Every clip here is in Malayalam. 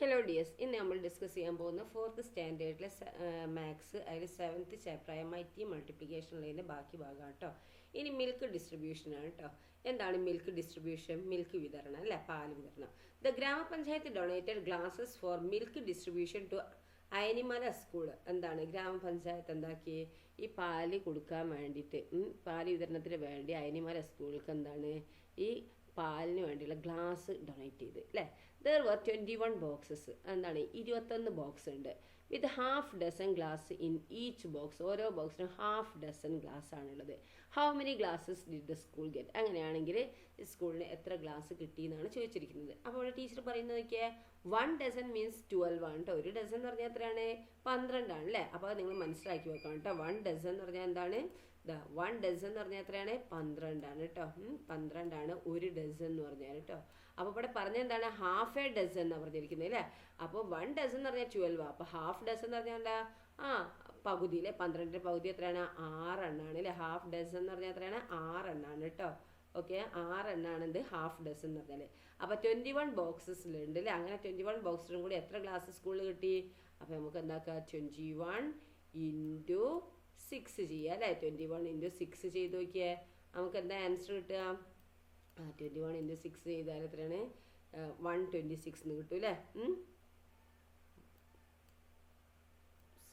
ഹലോ ഡിയേഴ്സ്, ഇന്ന് നമ്മൾ ഡിസ്കസ് ചെയ്യാൻ പോകുന്ന ഫോർത്ത് സ്റ്റാൻഡേർഡിലെ മാത്സ് അതിൽ 7th ചാപ്റ്ററായ മൈറ്റി മൾട്ടിപ്ലിക്കേഷനിലെ ബാക്കി ഭാഗമാണ് കേട്ടോ. ഇനി മിൽക്ക് ഡിസ്ട്രിബ്യൂഷനാണ് കേട്ടോ. എന്താണ് മിൽക്ക് ഡിസ്ട്രിബ്യൂഷൻ? മിൽക്ക് വിതരണം അല്ലേ, പാൽ വിതരണം. ദ ഗ്രാമപഞ്ചായത്ത് donated glasses for milk distribution to Ayanimala school. എന്താണ് ഗ്രാമപഞ്ചായത്ത് എന്താക്കി? ഈ പാല് കൊടുക്കാൻ വേണ്ടിയിട്ട്, പാല് വിതരണത്തിന് വേണ്ടി അയനിമല സ്കൂൾക്ക് എന്താണ് ഈ പാലിന് വേണ്ടിയുള്ള ഗ്ലാസ് ഡൊണേറ്റ് ചെയ്ത് അല്ലേ. There were 21 boxes. എന്താണ് 21 ബോക്സ് ഉണ്ട്. With half dozen glass in each box. ഓരോ ബോക്സിനും ഹാഫ് ഡസൻ ഗ്ലാസ് ആണുള്ളത്. How many glasses did the school get? അങ്ങനെയാണെങ്കിൽ സ്കൂളിന് എത്ര ഗ്ലാസ് കിട്ടി എന്നാണ് ചോദിച്ചിരിക്കുന്നത്. അപ്പോൾ ഇവിടെ ടീച്ചർ പറയുന്നത് നോക്കിയാൽ 1 ഡസൻ മീൻസ് 12 ആണ് കേട്ടോ. ഒരു ഡസൻ എന്ന് പറഞ്ഞാൽ എത്രയാണ്? 12 ആണ് അല്ലേ. അപ്പോൾ നിങ്ങൾ മനസ്സിലാക്കി വെക്കണം കേട്ടോ. 1 ഡസൻ എന്ന് പറഞ്ഞാൽ എന്താണ്? 1 ഡസൻ എന്ന് പറഞ്ഞാൽ എത്രയാണ്? 12 ആണ് കേട്ടോ. 12 ആണ് ഒരു ഡസൻ എന്ന് പറഞ്ഞാൽ കേട്ടോ. അപ്പോൾ ഇവിടെ പറഞ്ഞത് എന്താണ്? ഹാഫ് എ ഡസൻ എന്നാണ് പറഞ്ഞിരിക്കുന്നത് അല്ലേ. അപ്പോൾ 1 ഡസൻ എന്ന് പറഞ്ഞാൽ 12. അപ്പോൾ ഹാഫ് ഡസൻ എന്ന് പറഞ്ഞാൽ എന്താ? പകുതി അല്ലേ. 12ന്റെ പകുതി എത്രയാണ്? 6 എണ്ണാണ് അല്ലേ. ഹാഫ് ഡസൻ എന്ന് പറഞ്ഞാൽ എത്രയാണ്? 6 എണ്ണാണ് കേട്ടോ. ഓക്കെ, 6 എണ്ണാണ് എന്ത്? ഹാഫ് ഡസൻ എന്ന് പറഞ്ഞാൽ. അപ്പോൾ 21 ബോക്സസിലുണ്ട് അല്ലേ. അങ്ങനെ 21 ബോക്സിലും കൂടി എത്ര ഗ്ലാസ് സ്കൂളിൽ കിട്ടി? അപ്പോൾ നമുക്ക് എന്താക്കാം? 21 ഇൻറ്റു 6 ചെയ്യുക അല്ലേ. 21 ഇൻറ്റു 6 ചെയ്ത് നോക്കിയേ. നമുക്ക് എന്താ ആൻസർ കിട്ടുക? 21 ഇൻറ്റു 6 ചെയ്താൽ എത്രയാണ്? 126 എന്ന് കിട്ടും അല്ലേ.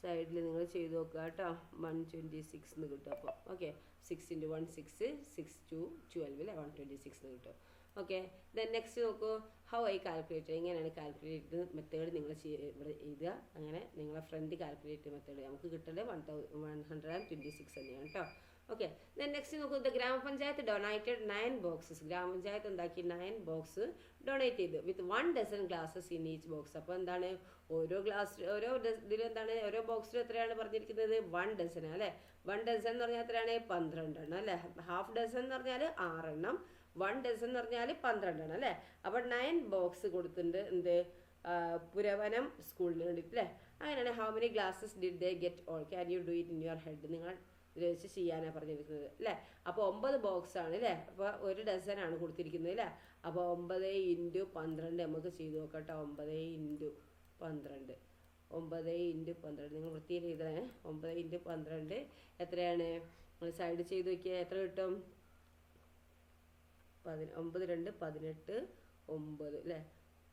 സൈഡിൽ നിങ്ങൾ ചെയ്ത് നോക്കുക കേട്ടോ. 126 എന്ന് കിട്ടും. അപ്പോൾ ഓക്കെ, 6 ഇൻറ്റു 1 6, 6 2 12 അല്ലേ. 126 എന്ന് കിട്ടും. ഓക്കെ, ദെൻ നെക്സ്റ്റ് നോക്കൂ. How I calculate. എങ്ങനെയാണ് കാൽക്കുലേറ്റ് മെത്തേഡ് നിങ്ങൾ ഇവിടെ എഴുതുക. അങ്ങനെ നിങ്ങളെ ഫ്രണ്ട് കാൽക്കുലേറ്റ് മെത്തേഡ് നമുക്ക് കിട്ടേണ്ടത് 126 തന്നെയാണ് കേട്ടോ. ഓക്കെ, ദെൻ നെക്സ്റ്റ് നോക്കൂ. ദ ഗ്രാമപഞ്ചായത്ത് ഡൊണേറ്റഡ് 9 ബോക്സസ്. ഗ്രാമപഞ്ചായത്ത് എന്താക്കി? 9 ബോക്സ് ഡൊണേറ്റ് ചെയ്തു. With 1 dozen glasses in each box. അപ്പോൾ എന്താണ്? ഓരോ ഇതിൽ എന്താണ്? ഓരോ ബോക്സിലും എത്രയാണ് പറഞ്ഞിരിക്കുന്നത്? 1 ഡസൻ അല്ലേ. 1 ഡസൻ എന്ന് പറഞ്ഞാൽ എത്രയാണ്? 12 എണ്ണം അല്ലേ. ഹാഫ് ഡസൻ എന്ന് പറഞ്ഞാൽ 6 എണ്ണം. 1 ഡസൻ എന്ന് പറഞ്ഞാൽ 12 എണ്ണം അല്ലേ. അപ്പോൾ 9 ബോക്സ് കൊടുത്തിട്ടുണ്ട് എന്ത്? പുരവനം സ്കൂളിന് വേണ്ടിയിട്ട് അല്ലേ. അങ്ങനെയാണ്. How many glasses did they get all? Can you do it in your head? നിങ്ങൾ ഇതിൽ വെച്ച് ചെയ്യാനാണ് പറഞ്ഞിരിക്കുന്നത് അല്ലേ. അപ്പോൾ 9 ബോക്സ് ആണ് അല്ലേ. അപ്പോൾ ഒരു ഡസൻ ആണ് കൊടുത്തിരിക്കുന്നത് അല്ലേ. അപ്പോൾ 9 ഇൻറ്റു 12 നമുക്ക് ചെയ്ത് നോക്കാം കേട്ടോ. 9 ഇൻറ്റു 12, 9 ഇൻറ്റു 12 നിങ്ങൾ വൃത്തിയിൽ ചെയ്തേ. 9 ഇൻറ്റു 12 എത്രയാണ്? നിങ്ങൾ സൈഡ് ചെയ്ത് നോക്കിയാൽ എത്ര കിട്ടും? 9 2 18, 9 അല്ലേ,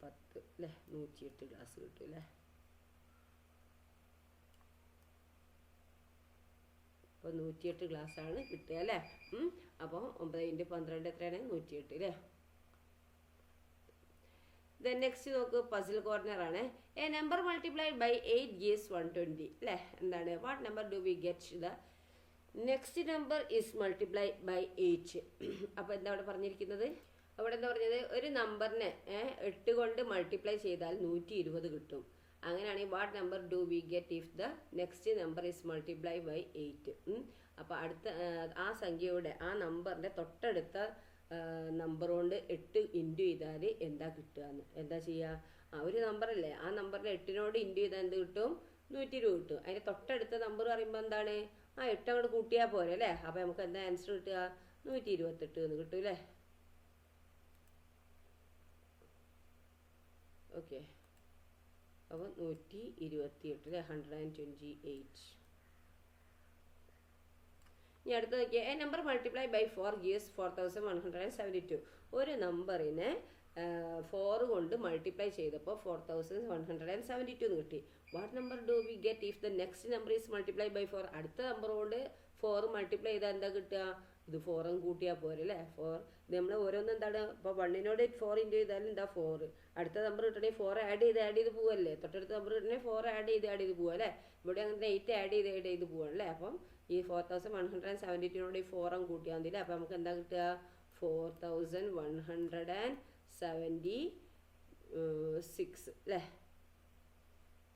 10 അല്ലേ. 108 ഗ്ലാസ് കിട്ടും അല്ലേ. അപ്പോൾ 108 ഗ്ലാസ് ആണ് കിട്ടുക അല്ലേ. അപ്പോൾ 9 ഇൻറ്റു 12 എത്രയാണ്? 108 അല്ലേ. ദെൻ നെക്സ്റ്റ് നോക്ക്. പസിൽ കോർണർ ആണ്. A number multiplied by 8 gives 120 അല്ലേ. എന്താണ്? What number do we get? The next number is multiply by 8. അപ്പോൾ എന്താ അവിടെ പറഞ്ഞിരിക്കുന്നത്? അവിടെ എന്താ പറഞ്ഞത്? ഒരു നമ്പറിനെ 8 കൊണ്ട് മൾട്ടിപ്ലൈ ചെയ്താൽ 120 കിട്ടും. അങ്ങനെയാണെങ്കിൽ what number do we get if the next number is multiply by 8? അപ്പോൾ അടുത്ത ആ സംഖ്യയുടെ ആ നമ്പറിൻ്റെ തൊട്ടടുത്ത നമ്പർ കൊണ്ട് 8 ഇൻറ്റു ചെയ്താൽ എന്താ കിട്ടുക എന്ന്. എന്താ ചെയ്യുക? ഒരു നമ്പറല്ലേ, ആ നമ്പറിൽ 8നോട് ഇൻറ്റു ചെയ്താൽ എന്ത് കിട്ടും? 120 കിട്ടും. അതിൻ്റെ തൊട്ടടുത്ത നമ്പർ പറയുമ്പോൾ എന്താണ്? 8 അങ്ങോട്ട് കൂട്ടിയാൽ പോരെ അല്ലേ. അപ്പോൾ നമുക്ക് എന്താ ആൻസർ കിട്ടുക? 128 എന്ന് കിട്ടും അല്ലേ. ഓക്കെ, അപ്പോൾ 128 അല്ലേ. 128. ഇനി അടുത്ത് നോക്കിയാൽ a number multiply by 4 gives 4172. ഒരു നമ്പറിനെ 4 കൊണ്ട് മൾട്ടിപ്ലൈ ചെയ്തപ്പോൾ 4172 എന്ന് കിട്ടി. What number do we get if the next number is multiply by 4? അടുത്ത നമ്പർ കൊണ്ട് 4 മൾട്ടിപ്ലൈ ചെയ്താൽ എന്താ കിട്ടുക? ഇത് 4 കൂട്ടിയാൽ പോരെ അല്ലേ. 4 ഇത് നമ്മൾ ഓരോന്നും എന്താണ്? ഇപ്പോൾ 1നോട് 4 ഇൻറ്റു ചെയ്താലും എന്താ 4. അടുത്ത നമ്പർ കിട്ടണമെങ്കിൽ 4 ആഡ് ചെയ്ത് പോവല്ലേ. തൊട്ടടുത്ത നമ്പർ കിട്ടണമെങ്കിൽ 4 ആഡ് ചെയ്ത് പോവുക അല്ലേ. ഇവിടെ അങ്ങനെ 8 ആഡ് ചെയ്ത് പോവാണല്ലേ. അപ്പം ഈ 4172നോട് ഈ 4 കൂട്ടിയാൽ മതി അല്ലേ. അപ്പോൾ നമുക്ക് എന്താ കിട്ടുക? 4176 അല്ലേ.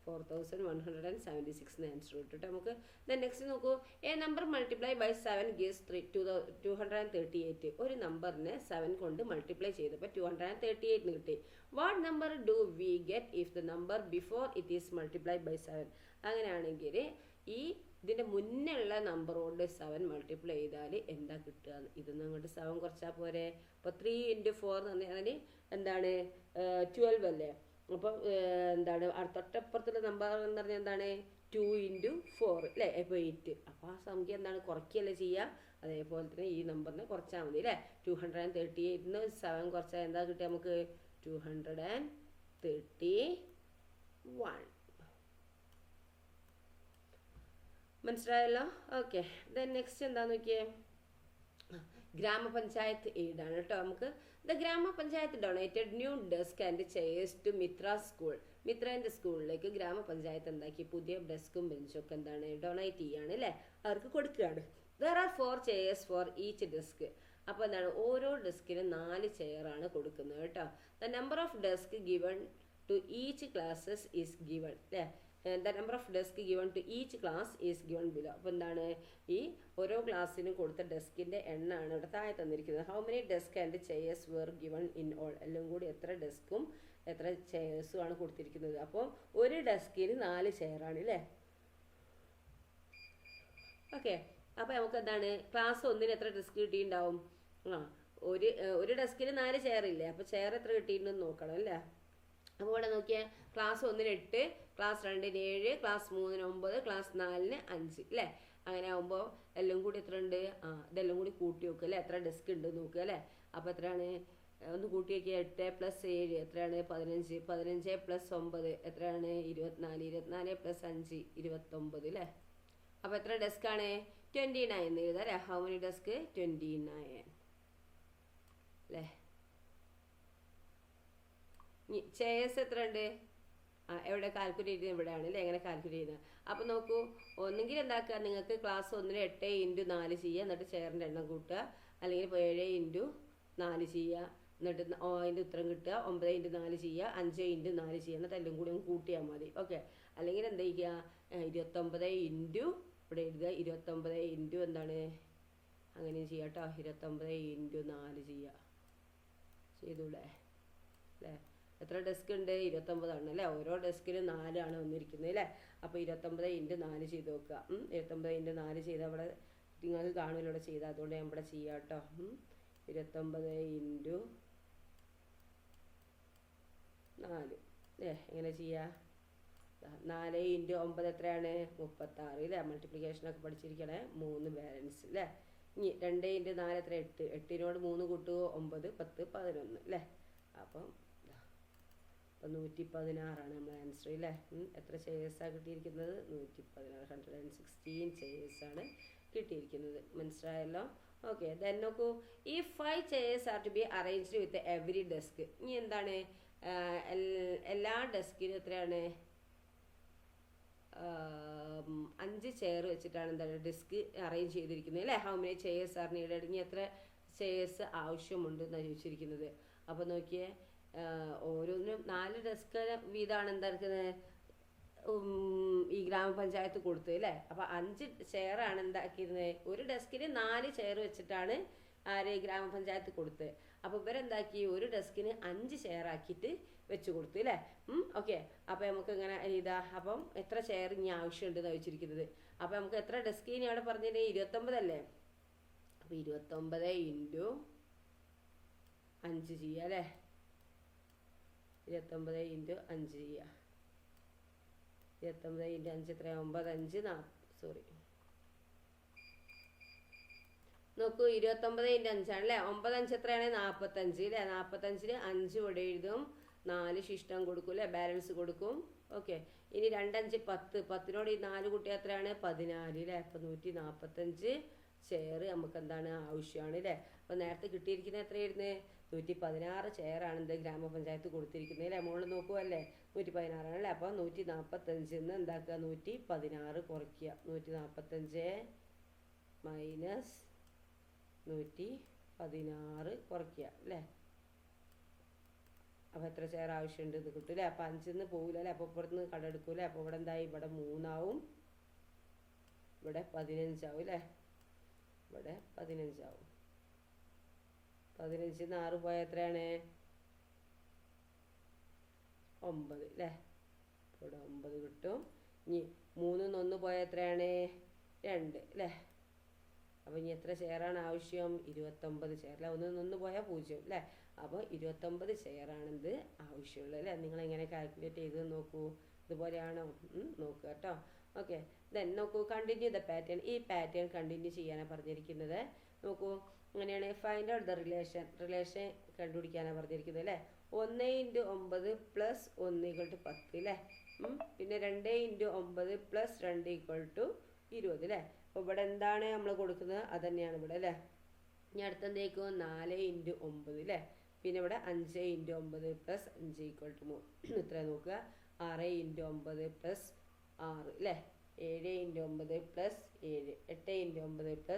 4176 ആൻസർ കിട്ടും നമുക്ക്. ദെൻ നെക്സ്റ്റ് നോക്കൂ. A number multiply by 7 gives 238. ഒരു നമ്പറിനെ 7 കൊണ്ട് മൾട്ടിപ്ലൈ ചെയ്തപ്പോൾ 238 കിട്ടി. What number do we get if the number before it is multiply by 7? അങ്ങനെയാണെങ്കിൽ ഈ ഇതിൻ്റെ മുന്നേ ഉള്ള നമ്പറോട് 7 മൾട്ടിപ്ലൈ ചെയ്താൽ എന്താ കിട്ടുക? ഇതൊന്നും അങ്ങോട്ട് 7 കുറച്ചാൽ പോരെ. അപ്പോൾ 3 ഇൻറ്റു 4 എന്ന് പറഞ്ഞാൽ എന്താണ്? 12 അല്ലേ. അപ്പോൾ എന്താണ് തൊട്ടപ്പുറത്തുള്ള നമ്പർ എന്ന് പറഞ്ഞാൽ എന്താണ് 2 × 4 അല്ലേ, ഇപ്പോൾ 8. അപ്പോൾ ആ സംഖ്യ എന്താണ് കുറയ്ക്കുകയല്ലേ ചെയ്യുക. അതേപോലെ തന്നെ ഈ നമ്പറിനെ കുറച്ചാൽ മതി അല്ലേ. 238 7 കുറച്ചാൽ എന്താ കിട്ടുക നമുക്ക്? 231. മനസ്സിലായല്ലോ? ഓക്കെ. ദെൻ നെക്സ്റ്റ് എന്താന്ന് നോക്കിയേ, ഗ്രാമപഞ്ചായത്ത് എയ്ഡാണ് കേട്ടോ. നമുക്ക് ദ ഗ്രാമപഞ്ചായത്ത് donated new desk and chairs to Mithra school. മിത്രേൻ്റെ സ്കൂളിലേക്ക് ഗ്രാമപഞ്ചായത്ത് എന്താക്കി പുതിയ ഡെസ്കും ബെഞ്ചും ഒക്കെ എന്താണ് ഡൊണേറ്റ് ചെയ്യാണ് അല്ലേ, അവർക്ക് കൊടുക്കുകയാണ്. There are 4 chairs for each desk. അപ്പോൾ എന്താണ് ഓരോ ഡെസ്കിനും 4 ചെയറാണ് കൊടുക്കുന്നത് കേട്ടോ. The number of desk given to each classes is given അല്ലേ. The number of desk given to each class is given below. അപ്പോൾ എന്താണ് ഈ ഓരോ ക്ലാസ്സിനും കൊടുത്ത ഡെസ്കിൻ്റെ എണ്ണമാണ് ഇവിടെ താഴെ തന്നിരിക്കുന്നത്. How many desk and chairs were given in all. എല്ലാം കൂടി എത്ര ഡെസ്കും എത്ര ചെയേഴ്സും ആണ് കൊടുത്തിരിക്കുന്നത്. അപ്പോൾ ഒരു ഡെസ്കിന് 4 ചെയറാണ് അല്ലേ. ഓക്കെ. അപ്പോൾ നമുക്ക് എന്താണ് ക്ലാസ് 1 എത്ര ഡെസ്ക് കിട്ടിയിട്ടുണ്ടാവും? ഒരു ഡെസ്കിന് 4 ചെയർ ഇല്ലേ, അപ്പോൾ ചെയർ എത്ര കിട്ടിയിട്ടുണ്ടെന്ന് നോക്കണം അല്ലേ. അപ്പോൾ ഇവിടെ നോക്കിയാൽ ക്ലാസ് 1 8, ക്ലാസ് 2 7, ക്ലാസ് 3 9, ക്ലാസ് 4 5 അല്ലേ. അങ്ങനെ ആകുമ്പോൾ എല്ലാം കൂടി എത്ര ഉണ്ട്? ഇതെല്ലാം കൂടി കൂട്ടി നോക്കുക അല്ലേ, എത്ര ഡെസ്ക് ഉണ്ട് നോക്കുക അല്ലേ. അപ്പോൾ എത്രയാണ്? ഒന്ന് കൂട്ടി നോക്കിയാൽ 8 + 7 എത്രയാണ്? 15. 15 + 9 എത്രയാണ്? 24. 24 + 5 29 അല്ലേ. അപ്പോൾ എത്ര ഡെസ്ക് ആണ്? 29 എഴുതാം അല്ലേ. How many desk? 29 അല്ലേ. ചെയേഴ്സ് എത്ര ഉണ്ട്? എവിടെ കാൽക്കുലേറ്റ് ചെയ്യുന്നത്? ഇവിടെയാണ് അല്ലേ. എങ്ങനെ കാൽക്കുലേറ്റ് ചെയ്യുന്നത്? അപ്പോൾ നോക്കൂ, ഒന്നെങ്കിൽ എന്താക്കുക, നിങ്ങൾക്ക് ക്ലാസ് 1 8 × 4 ചെയ്യുക, എന്നിട്ട് ചെയറിൻ്റെ എണ്ണം കൂട്ടുക. അല്ലെങ്കിൽ 7 × 4 ചെയ്യുക, എന്നിട്ട് അതിൻ്റെ ഉത്തരം കിട്ടുക. 9 × 4 ചെയ്യുക, 5 × 4 ചെയ്യുക, എന്നിട്ട് എല്ലാം കൂടി ഒന്ന് കൂട്ടിയാൽ മതി. ഓക്കെ. അല്ലെങ്കിൽ എന്താ ചെയ്യുക? 29 ഇവിടെ എഴുതുക. 29 എന്താണ് അങ്ങനെ ചെയ്യുക കേട്ടോ. 29 × 4 ചെയ്യുക. ചെയ്തൂടെ അല്ലേ. എത്ര ഡെസ്ക് ഉണ്ട്? 29 ആണ് അല്ലേ. ഓരോ ഡെസ്കിലും 4 ആണ് വന്നിരിക്കുന്നത് അല്ലേ. അപ്പോൾ 29 × 4 ചെയ്ത് നോക്കുക. 29 × 4 ചെയ്താൽ അവിടെ നിങ്ങൾക്ക് കാണുമല്ലോ ഇവിടെ ചെയ്താൽ, അതുകൊണ്ട് ഞാൻ ഇവിടെ ചെയ്യാം കേട്ടോ. 29 × 4 എങ്ങനെ ചെയ്യുക? 4 × 9 എത്രയാണ്? 36 അല്ലേ. മൾട്ടിപ്ലിക്കേഷനൊക്കെ പഠിച്ചിരിക്കണേ. 3 ബാലൻസ് അല്ലേ. ഇനി 2 × 4 എത്ര? 8. 8നോട് 3 കൂട്ടുക 9 10 11 അല്ലേ. അപ്പം 116 നമ്മുടെ ആൻസർ അല്ലേ. എത്ര ചെയേഴ്സാണ് കിട്ടിയിരിക്കുന്നത്? 116. 116 ചെയേഴ്സാണ് കിട്ടിയിരിക്കുന്നത്. മനസ്സിലായല്ലോ? ഓക്കെ. ദെൻ നോക്കൂ, ഈ 5 chairs are to be arranged with every desk. ഇനി എന്താണ് എല്ലാ ഡെസ്കിനും എത്രയാണ്? 5 ചെയർ വെച്ചിട്ടാണ് എന്താണ് ഡെസ്ക് അറേഞ്ച് ചെയ്തിരിക്കുന്നത് അല്ലേ. How many chairs R needed. ഇനി എത്ര ചെയേഴ്സ് ആവശ്യമുണ്ട് എന്നാണ് ചോദിച്ചിരിക്കുന്നത്. അപ്പോൾ നോക്കിയേ, ഓരോന്നിനും 4 ഡെസ്ക് വീതമാണ് എന്താക്കുന്നത് ഈ ഗ്രാമപഞ്ചായത്ത് കൊടുത്തത് അല്ലേ. അപ്പോൾ 5 ചെയറാണ് എന്താക്കിയിരുന്നത്. ഒരു ഡെസ്കിന് 4 ചെയർ വെച്ചിട്ടാണ് ആര് ഗ്രാമപഞ്ചായത്ത് കൊടുത്തത്. അപ്പോൾ ഇവരെന്താക്കി ഒരു ഡെസ്കിന് 5 ചെയർ ആക്കിയിട്ട് വെച്ച് കൊടുത്തു അല്ലേ. ഓക്കെ. അപ്പോൾ നമുക്ക് ഇങ്ങനെ ഇതാ. അപ്പം എത്ര ചെയർ ഇനി ആവശ്യമുണ്ടെന്ന് ചോദിച്ചിരിക്കുന്നത്. അപ്പോൾ നമുക്ക് എത്ര ഡെസ്ക് ഇനി അവിടെ പറഞ്ഞത്? 29 അല്ലേ. അപ്പോൾ 29 × 5 ചെയ്യുക അല്ലേ. 29 × 5 ചെയ്യുക. 29 × 5 എത്രയാണ്? 9 5 40. സോറി നോക്കൂ, 29 × 5 ആണല്ലേ. 9 5 എത്രയാണ്? 45 അല്ലേ. 45-ന് 5 ഇവിടെ എഴുതും, 4 ശിഷ്ടം കൊടുക്കും അല്ലേ, ബാലൻസ് കൊടുക്കും. ഓക്കെ. ഇനി 2 5 10. 10നോട് ഈ 4 കുട്ടി എത്രയാണ്? 14 അല്ലേ. അപ്പോൾ 145 ചെയർ നമുക്ക് എന്താണ് ആവശ്യമാണ് അല്ലേ. അപ്പോൾ നേരത്തെ കിട്ടിയിരിക്കുന്നത് എത്രയായിരുന്നു? 116 ചെയറാണ് എന്ത് ഗ്രാമപഞ്ചായത്ത് കൊടുത്തിരിക്കുന്നത് അല്ലേ. മുകളിൽ നോക്കുമല്ലേ 116 ആണല്ലേ. അപ്പോൾ 145 എന്താക്കുക? 116 കുറയ്ക്കുക. 145 മൈനസ് 116 കുറയ്ക്കുക അല്ലേ. അപ്പോൾ എത്ര ചെയർ ആവശ്യമുണ്ട് ഇത് കിട്ടും അല്ലേ. അപ്പോൾ 5 പോകില്ല അല്ലേ. അപ്പോൾ ഇപ്പുറത്ത് കടെടുക്കൂലേ. അപ്പോൾ ഇവിടെ എന്തായി? ഇവിടെ 3 ആവും, ഇവിടെ 15 ആവും അല്ലേ. ഇവിടെ 15 ആവും. 15-ന് 6 പോയാൽ എത്രയാണ്? 9 അല്ലേ. ഇവിടെ 9 കിട്ടും. ഇനി 3-ന്ന് 1 പോയാൽ എത്രയാണ്? 2 അല്ലേ. അപ്പോൾ ഇനി എത്ര ചെയറാണ് ആവശ്യം? 29 ചെയർ അല്ലേ. 1-ന്ന് 1 പോയാൽ 0 അല്ലേ. അപ്പോൾ 29 ചെയറാണെന്ത് ആവശ്യമുള്ളത് അല്ലേ. നിങ്ങളെങ്ങനെ കാൽക്കുലേറ്റ് ചെയ്ത് നോക്കൂ. ഇതുപോലെയാണോ നോക്കുക കേട്ടോ. ഓക്കെ, ദെൻ നോക്കൂ, കണ്ടിന്യൂ ദ പാറ്റേൺ. ഈ പാറ്റേൺ കണ്ടിന്യൂ ചെയ്യാനാണ് പറഞ്ഞിരിക്കുന്നത്. നോക്കൂ, അങ്ങനെയാണ് ഫൈൻഡ് ഔട്ട് ദ റിലേഷൻ കണ്ടുപിടിക്കാനാണ് പറഞ്ഞിരിക്കുന്നത് അല്ലേ. 1 × 9 + 1 = 10 അല്ലേ. പിന്നെ 2 × 9 + 2 = 20 അല്ലേ. അപ്പോൾ ഇവിടെ എന്താണ് നമ്മൾ കൊടുക്കുന്നത് അത് തന്നെയാണ് ഇവിടെ അല്ലേ. ഇനി അടുത്തെന്തേക്കും 4 × 9 അല്ലേ. പിന്നെ ഇവിടെ 5 × 9 + 5 = 3. ഇത്ര നോക്കുക. 6 × 9 + 6 അല്ലേ. 7 × 9 + 7, 8 × 9 +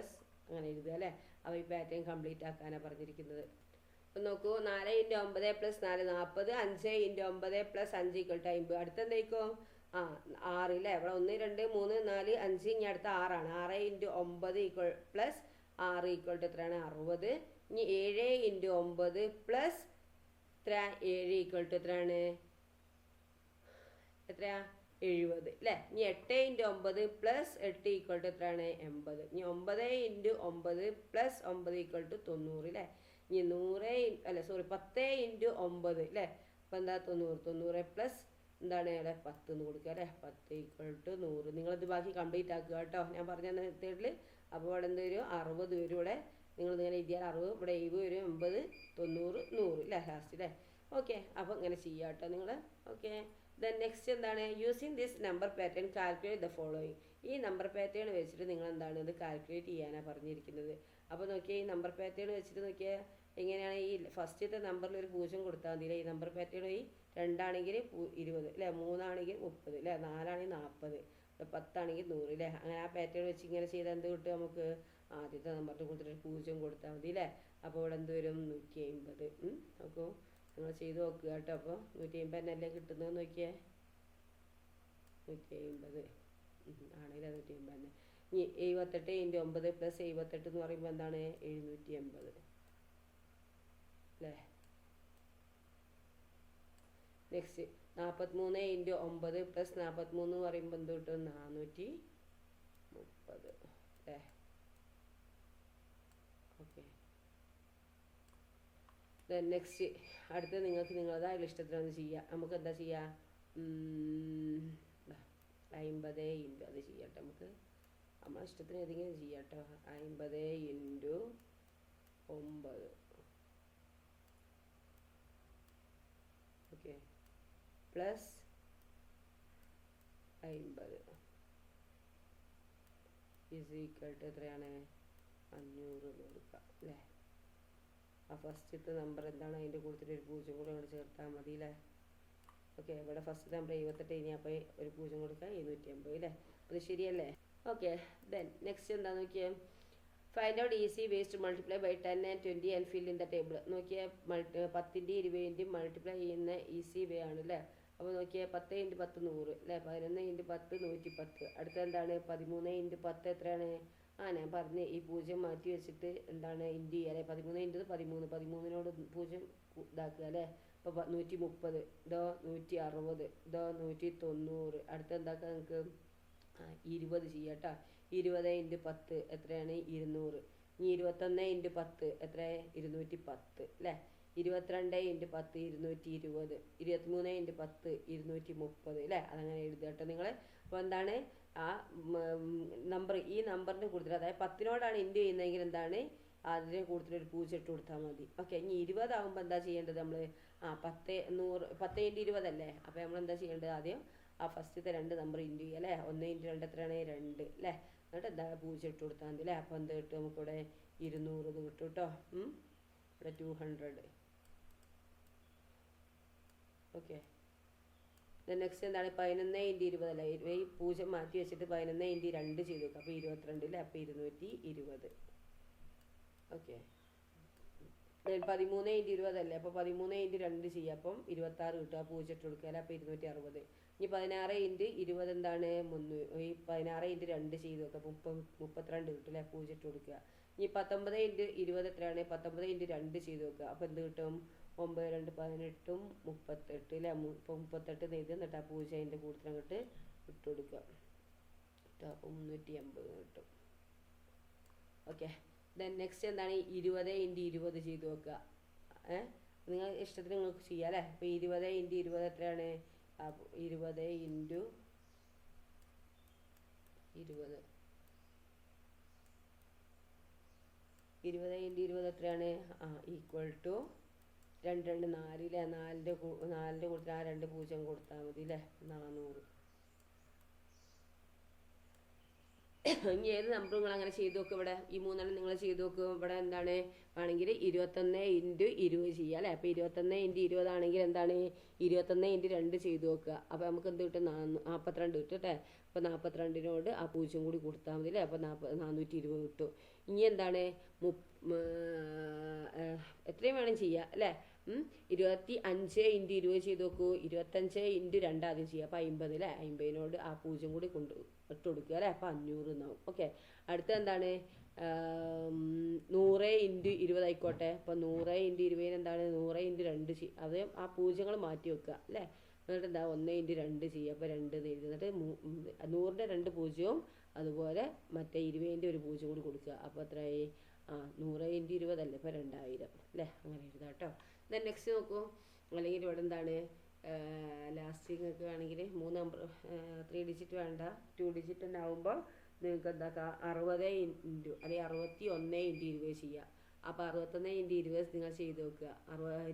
അങ്ങനെ എഴുതുക അല്ലേ. അപ്പോൾ ഈ പാറ്റേൺ കംപ്ലീറ്റ് ആക്കാനാണ് പറഞ്ഞിരിക്കുന്നത്. അപ്പം നോക്കൂ, 4 × 9 + 4 40, 5 × 9 + 5 = 50. അടുത്തെന്തേക്കും 6 അല്ലേ. ഇവിടെ 1 2 3 4 5, ഇനി അടുത്ത 6ആണ്. 6 × 9 + 6 = എത്രയാണ് 60. ഇനി 7 × 9 + 7 = എത്രയാണ് എത്രയാ 70 അല്ലേ. ഇനി 8 × 9 + 8 = എത്രയാണ് 80. ഇനി 9 × 9 + 9 = 90 അല്ലേ. ഇനി 10 × 9 അല്ലേ. അപ്പോൾ എന്താ 90 + എന്താണ് അല്ലേ 10 എന്ന് കൊടുക്കുക അല്ലേ. 10 = 100. നിങ്ങളിത് ബാക്കി കംപ്ലീറ്റ് ആക്കുക കേട്ടോ, ഞാൻ പറഞ്ഞ മെത്തേഡിൽ. അപ്പോൾ ഇവിടെ എന്ത് വരും 60 വരും. ഇവിടെ നിങ്ങൾ ഇങ്ങനെ എഴുതിയാൽ 60, ഇവിടെ 70 വരും, 80, 90, 100 അല്ലേ ലാസ്റ്റ് അല്ലേ. ഓക്കെ, അപ്പോൾ ഇങ്ങനെ ചെയ്യുക കേട്ടോ നിങ്ങൾ. ഓക്കെ, ദെൻ നെക്സ്റ്റ് എന്താണ് using this number pattern calculate the following. ഈ നമ്പർ പാറ്റേൺ വെച്ചിട്ട് നിങ്ങൾ എന്താണ് ഇത് കാൽക്കുലേറ്റ് ചെയ്യാനാണ് പറഞ്ഞിരിക്കുന്നത്. അപ്പോൾ നോക്കിയാൽ ഈ നമ്പർ പാറ്റേൺ വെച്ചിട്ട് നോക്കിയാൽ എങ്ങനെയാണ് ഈ ഫസ്റ്റത്തെ നമ്പറിൽ ഒരു 0 കൊടുത്താൽ മതി. ഈ നമ്പർ പാറ്റേൺ ഈ 2 ആണെങ്കിൽ 20 അല്ലേ, 3 ആണെങ്കിൽ 30 അല്ലേ, 4 ആണെങ്കിൽ 40, 10 ആണെങ്കിൽ 100 അല്ലേ. അങ്ങനെ ആ പാറ്റേൺ വെച്ച് ഇങ്ങനെ ചെയ്താൽ എന്ത് കിട്ടും നമുക്ക്. ആദ്യത്തെ നമ്പറിന് കൊടുത്തിട്ട് 0 കൊടുത്താൽ മതി അല്ലേ. അപ്പോൾ ഇവിടെ എന്ത് വരും 150. നോക്കൂ, നിങ്ങൾ ചെയ്ത് നോക്കുക കേട്ടോ. അപ്പോൾ 150 തന്നെയല്ലേ കിട്ടുന്നത് നോക്കിയേ. 150 ആണെങ്കിൽ 150 തന്നെ. ഇനി 78 × 9 + 78 എന്ന് പറയുമ്പോൾ എന്താണ് 780 അല്ലേ. നെക്സ്റ്റ് 43 × 9 + 43 എന്ന് പറയുമ്പോൾ എന്ത് കിട്ടും 430 അല്ലേ. ഓക്കെ, നെക്സ്റ്റ് അടുത്ത് നിങ്ങൾക്ക് നിങ്ങളതായ ഇഷ്ടത്തിനൊന്ന് ചെയ്യാം. നമുക്ക് എന്താ ചെയ്യുക 50 × അത് ചെയ്യാട്ടോ. നമുക്ക് നമ്മളെ ഇഷ്ടത്തിന് ഏതെങ്കിലും ചെയ്യാം കേട്ടോ. 50 × 9 ഓക്കെ +50 = എത്രയാണ് 500 എന്ന് കൊടുക്കാം അല്ലേ. ആ ഫസ്റ്റത്തെ നമ്പർ എന്താണ് അതിൻ്റെ കൊടുത്തിട്ട് ഒരു 0 കൂടെ അങ്ങോട്ട് ചേർത്താൽ മതി അല്ലേ. ഓക്കെ, ഇവിടെ ഫസ്റ്റ് നമ്പർ 78, ഇനി അപ്പോൾ ഒരു 0 കൊടുക്കുക 780 അല്ലേ. അത് ശരിയല്ലേ. ഓക്കെ, ദെൻ നെക്സ്റ്റ് എന്താണെന്ന് നോക്കിയാൽ find out easy ways to multiply by 10 and 20 and fill in the table. നോക്കിയാൽ 10ൻ്റെയും 20ൻ്റെയും മൾട്ടിപ്ലൈ ചെയ്യുന്ന ഈസി വേ ആണ് അല്ലേ. അപ്പോൾ നോക്കിയാൽ 10 × 10 100 അല്ലേ. 11 × 10 110. അടുത്ത എന്താണ് 13 × 10 എത്രയാണ്. ഞാൻ പറഞ്ഞ് ഈ 0 മാറ്റി വെച്ചിട്ട് എന്താണ് ഇൻറ്റു ചെയ്യുക അല്ലേ. 13 × 13, 13നോട് 0 ഇതാക്കുക അല്ലേ. അപ്പോൾ 130, ഇതോ 160, ഇതോ 190. അടുത്ത എന്താക്കുക നിങ്ങൾക്ക് 20 ചെയ്യാം കേട്ടോ. 20 × 10 എത്രയാണ് 200. ഇനി 21 × 10 എത്ര 210 അല്ലേ. 22 × 10 220, 23 × 10 230 അല്ലേ. അതങ്ങനെ എഴുതുക കേട്ടോ നിങ്ങൾ. അപ്പോൾ എന്താണ് ആ നമ്പർ ഈ നമ്പറിൻ്റെ കൂടുതൽ, അതായത് 10നോടാണ് ഇൻറ്റു ചെയ്യുന്നതെങ്കിൽ എന്താണ് അതിന് കൂടുതൽ ഒരു 0 ഇട്ട് കൊടുത്താൽ മതി. ഓക്കെ, ഇനി 20 ആകുമ്പോൾ എന്താ ചെയ്യേണ്ടത് നമ്മൾ 10 × 20 അല്ലേ. അപ്പോൾ നമ്മൾ എന്താ ചെയ്യേണ്ടത് ആദ്യം ആ ഫസ്റ്റത്തെ 2 നമ്പർ ഇൻറ്റു ചെയ്യുക അല്ലേ. 1 × 2 എത്രയാണ് 2 അല്ലേ. എന്നിട്ട് എന്താ 0 ഇട്ട് കൊടുത്താൽ മതി അല്ലേ. അപ്പോൾ എന്ത് കിട്ടും നമുക്കിവിടെ 200 എന്ന് കിട്ടും കേട്ടോ. ഇവിടെ 200. ഓക്കെ, നെക്സ്റ്റ് എന്താണ് 11 × 20 അല്ലേ. ഈ 0 മാറ്റി വെച്ചിട്ട് 11 × 2 ചെയ്ത് നോക്കുക. അപ്പോൾ 22 അല്ലേ. അപ്പോൾ 220. ഓക്കെ, 13 × 20 അല്ലേ. അപ്പോൾ 13 × 2 ചെയ്യുക. അപ്പം 26 കിട്ടുക. 0 ഇട്ട് കൊടുക്കുക അല്ലേ. അപ്പോൾ 260. ഇനി 16 × 20 എന്താണ് 300. ഈ 16 × 2 ചെയ്ത് നോക്കുക. അപ്പോൾ 32 കിട്ടും അല്ലേ. 0 ഇട്ട് കൊടുക്കുക. ഇനി 19 × 20 എത്രയാണ് 19 × 2 ചെയ്ത് നോക്കുക. അപ്പോൾ എന്ത് കിട്ടും 9 2 18 38 അല്ലേ. ഇപ്പോൾ 38 എഴുതി എന്നിട്ട് ആ 0 അതിൻ്റെ കൂടുതൽ അങ്ങോട്ട് ഇട്ട് കൊടുക്കുക. 380 കിട്ടും. ഓക്കെ, ദെൻ നെക്സ്റ്റ് എന്താണ് 20 × 20 ചെയ്ത് നോക്കുക. നിങ്ങൾ ഇഷ്ടത്തിന് നിങ്ങൾക്ക് ചെയ്യാം അല്ലേ. അപ്പോൾ 20 × 20 എത്രയാണ്? 20 × 20 20 × 20 എത്രയാണ്? ഈക്വൽ ടു 2 2 4 അല്ലേ. 4ൻ്റെ കൂട്ടത്തിൽ ആ 2 0 കൊടുത്താൽ മതി അല്ലേ. 400. ഇനി ഏത് നമ്പർ നിങ്ങൾ അങ്ങനെ ചെയ്ത് നോക്കും. ഇവിടെ ഈ 3 നിങ്ങൾ ചെയ്ത് നോക്കും. ഇവിടെ എന്താണ് ആണെങ്കിൽ 21 × 20 ചെയ്യുക അല്ലേ. അപ്പോൾ 21 × 20 ആണെങ്കിൽ എന്താണ് 21 × 2 ചെയ്ത് നോക്കുക. അപ്പോൾ നമുക്ക് എന്ത് കിട്ടും? 42 കിട്ടും അല്ലേ. അപ്പോൾ 42നോട് ആ 0 കൂടി കൊടുത്താൽ മതി അല്ലേ. അപ്പോൾ 420 കിട്ടും. ഇനി എന്താണ് എത്രയും വേണം ചെയ്യുക അല്ലേ. 25 × 20 ചെയ്ത് നോക്കൂ. 25 × 2 ആദ്യം ചെയ്യുക. അപ്പോൾ 50 അല്ലേ. 50നോട് ആ 0 കൂടി ഇട്ട് കൊടുക്കുക അല്ലേ. അപ്പോൾ 500 എന്നാവും. ഓക്കെ. അടുത്ത എന്താണ് 100 × 20 ആയിക്കോട്ടെ. അപ്പോൾ 100 × 20 എന്താണ് 100 × 2 ചെയ്യും. അത് ആ 0 മാറ്റി വെക്കുക അല്ലേ. എന്നിട്ട് എന്താ 1 × 2 ചെയ്യുക. അപ്പോൾ 2 എഴുതി. എന്നിട്ട് 100ൻ്റെ 2 0 അതുപോലെ മറ്റേ 20ൻ്റെ ഒരു 0 കൂടി കൊടുക്കുക. അപ്പോൾ എത്രയായി? 100 × 20 അല്ലേ. ഇപ്പോൾ 2000 അല്ലേ. അങ്ങനെ എഴുതാം കേട്ടോ. ദെൻ നെക്സ്റ്റ് നോക്കൂ. അല്ലെങ്കിൽ ഇവിടെ എന്താണ് ലാസ്റ്റ് നിങ്ങൾക്ക് വേണമെങ്കിൽ 3 നമ്പർ 3 ഡിജിറ്റ് വേണ്ട 2 ഡിജിറ്റ് തന്നെ ആകുമ്പോൾ നിങ്ങൾക്ക് എന്താക്കാം 60 × അല്ലെങ്കിൽ 61 × 20 ചെയ്യുക. അപ്പോൾ 61 × 20 നിങ്ങൾ ചെയ്ത് നോക്കുക.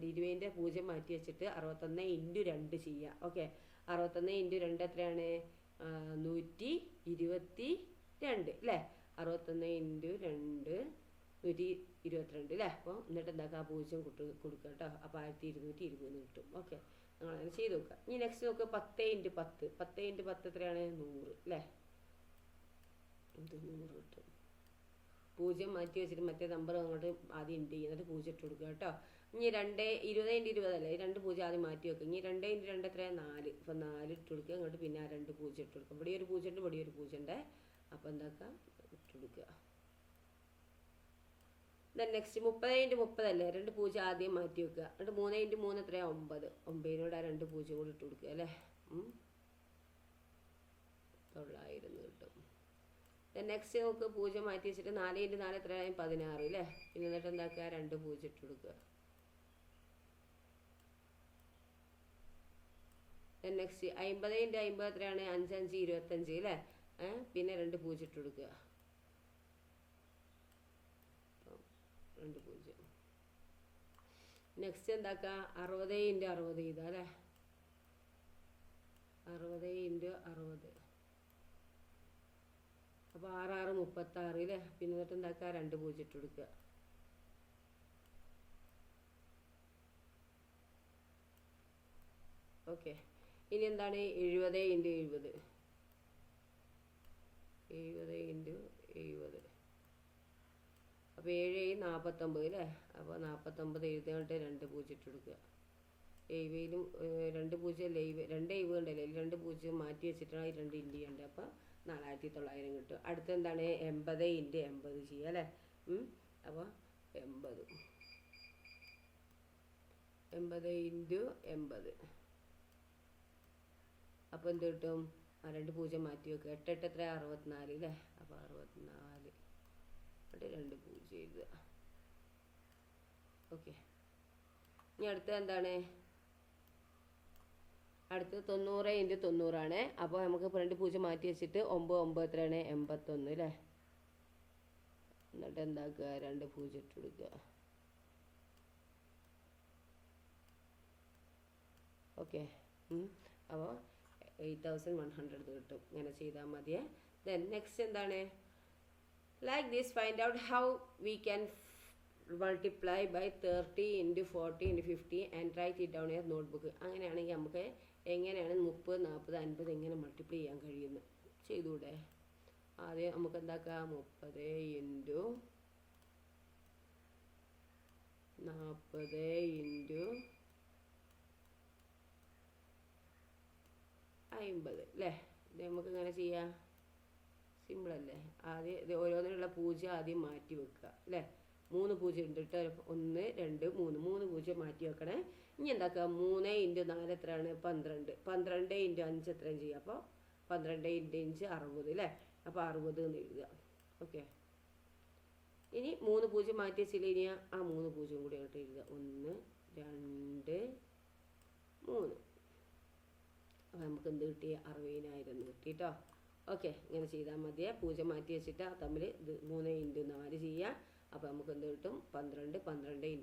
20ൻ്റെ 0 മാറ്റി വെച്ചിട്ട് 61 × 2 ചെയ്യുക. ഓക്കെ. 61 × 2 എത്രയാണ്? 122 അല്ലേ. 61 × 2 122 അല്ലേ. അപ്പോൾ എന്നിട്ട് എന്താക്കുക 0 കൊടുക്കുക കേട്ടോ. അപ്പോൾ 1220 കിട്ടും. ഓക്കെ. നിങ്ങളങ്ങനെ ചെയ്ത് നോക്കുക. ഇനി നെക്സ്റ്റ് നോക്കുക 10 × 10. 10 × 10 എത്രയാണ്? 100 അല്ലേ. 100 കിട്ടും. 0 മാറ്റി വെച്ചിട്ട് മറ്റേ നമ്പർ അങ്ങോട്ട് ആദ്യം ഇൻറ്റ് ചെയ്യുക. എന്നിട്ട് 0 ഇട്ട് കൊടുക്കുക കേട്ടോ. ഇനി 20 × 20 അല്ലേ. 2 0 ആദ്യം മാറ്റി വെക്കുക. ഇനി 2 × 2 എത്രയാണ്? 4. അപ്പോൾ 4 ഇട്ട് കൊടുക്കുക. അങ്ങോട്ട് പിന്നെ ആ 2 0 ഇട്ട് കൊടുക്കുക. ഇവിടെ ഒരു 0 ഉണ്ട്, ഇവിടെ ഒരു 0 ഉണ്ട്. അപ്പോൾ എന്താക്കുക ഇട്ട് കൊടുക്കുക. ദെൻ നെക്സ്റ്റ് 30 × 30 അല്ലേ. 2 0 ആദ്യം മാറ്റി വെക്കുക. എന്നിട്ട് 3 × 3 എത്രയാണ്? 9. 9നോട് ആ 2 0 കൂടി ഇട്ട് കൊടുക്കുക അല്ലേ. 900 കിട്ടും. ദെൻ നെക്സ്റ്റ് നമുക്ക് 0 മാറ്റി വെച്ചിട്ട് 4 × 4 എത്രയാണ്? 16 അല്ലേ. പിന്നെ എന്നിട്ട് എന്താക്കുക 2 0 ഇട്ട് കൊടുക്കുക. ദെൻ നെക്സ്റ്റ് 50 × 50 എത്രയാണ്? 5 5 25 അല്ലേ. പിന്നെ 2 0 ഇട്ട് കൊടുക്കുക. 2 0. നെക്സ്റ്റ് എന്താക്കുക 60 × 60 ചെയ്താൽ അല്ലേ. 60 × 60 അപ്പോൾ 6 6 36 അല്ലേ. പിന്നെ എന്നിട്ട് എന്താക്കുക 2 0 ഇട്ട് കൊടുക്കുക. ഓക്കെ. ഇനി എന്താണ് 70 × 70. 70 × 70 അപ്പോൾ 7 49 അല്ലേ. അപ്പോൾ 49 എഴുതിയിട്ട് 2 0 ഇട്ട് കൊടുക്കുക. 70ലും 2 0 അല്ലേ. 2 70 ഉണ്ടല്ലേ. 2 0 മാറ്റി വെച്ചിട്ടാണ് 2 ഇൻറ്റ് ചെയ്യേണ്ടത്. അപ്പോൾ 4900 കിട്ടും. അടുത്ത എന്താണ് 80 × 80 ചെയ്യുക അല്ലേ. അപ്പോൾ 80 × 80 അപ്പോൾ എന്ത് കിട്ടും? 2 0 മാറ്റി വെക്കുക. 8 8 എത്ര? 64 അല്ലേ. അപ്പോൾ 64 എന്നിട്ട് 2 0 എഴുതുക. ഓക്കെ. ഇനി അടുത്ത എന്താണ്? അടുത്ത് 90 × 90 ആണ്. അപ്പോൾ നമുക്ക് 2 0 മാറ്റി വെച്ചിട്ട് 9 9 എത്രയാണ്? 81 അല്ലേ. എന്നിട്ട് എന്താക്കുക 2 0 ഇട്ട് കൊടുക്കുക. ഓക്കെ. അപ്പോൾ 8100 കിട്ടും. ഇങ്ങനെ ചെയ്താൽ മതിയേ. ദെൻ നെക്സ്റ്റ് എന്താണ്? Like this, find out how we can multiply by 30 × 40 × 50 and write it down in your notebook. അങ്ങനെയാണെങ്കിൽ നമുക്ക് എങ്ങനെയാണ് 30 40 50 എങ്ങനെ മൾട്ടിപ്ലൈ ചെയ്യാൻ കഴിയുന്നത് ചെയ്തുകൂടെ? ആദ്യം നമുക്ക് എന്താക്കാം 30 × 40 × 50 അല്ലേ. ഇത് നമുക്ക് ഇങ്ങനെ ചെയ്യാം. സിമ്പിളല്ലേ. ആദ്യം ഇത് ഓരോന്നിനുള്ള 0 ആദ്യം മാറ്റി വെക്കുക അല്ലേ. 3 0 ഉണ്ട് കേട്ടോ. 1 2 3 0 മാറ്റി വെക്കണേ. ഇനി എന്താക്കുക 3 × 4 എത്രയാണ്? 12. 12 × 5 എത്രയും ചെയ്യുക. അപ്പോൾ 12 × 5 60 അല്ലേ. അപ്പോൾ 60 എന്ന് എഴുതുക. ഓക്കെ. ഇനി 3 0 മാറ്റി വെച്ചില്ല. ഇനി ആ 3 0 കൂടി അങ്ങോട്ട് എഴുതുക. 1 2 3. അപ്പോൾ നമുക്ക് എന്ത് കിട്ടി? 60,000 എന്ന് കിട്ടി കേട്ടോ. ഓക്കെ, ഇങ്ങനെ ചെയ്താൽ മതിയേ. 0 മാറ്റി വെച്ചിട്ട് തമ്മിൽ ഇത് 3 ഇൻറ്റു 4 ചെയ്യുക. അപ്പോൾ നമുക്ക് എന്ത് കിട്ടും? 12 ഇൻറ്റു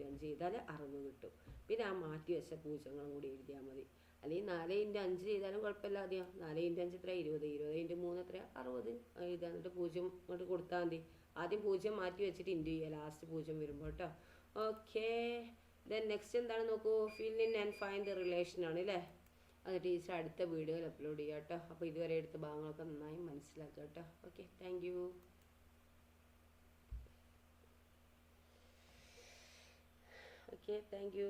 5 ചെയ്താൽ 60 കിട്ടും. പിന്നെ ആ മാറ്റി വെച്ച പൂജ്യങ്ങളും കൂടി എഴുതിയാൽ മതി. അല്ലെങ്കിൽ 4 ഇൻറ്റു 5 ചെയ്താലും കുഴപ്പമില്ല. ആദ്യം 4 ഇൻറ്റു 5 എത്ര? 20. 20 ഇൻറ്റു 3 എത്ര? 60. എഴുതാൻ എന്നിട്ട് 0 ഇങ്ങോട്ട് കൊടുത്താൽ മതി. ആദ്യം 0 മാറ്റി വെച്ചിട്ട് ഇൻറ്റു ചെയ്യുക ലാസ്റ്റ് 0 വരുമ്പോൾ കേട്ടോ. ഓക്കെ, ദെൻ നെക്സ്റ്റ് എന്താണ് നോക്കൂ. Fill in and find the relation ആണ് അല്ലേ. അത് ടീച്ചർ അടുത്ത വീഡിയോയിൽ അപ്ലോഡ് ചെയ്യാം കേട്ടോ. അപ്പോൾ ഇതുവരെ എടുത്ത ഭാഗങ്ങളൊക്കെ നന്നായി മനസ്സിലാക്കുക കേട്ടോ. Okay, thank you. Okay, thank you.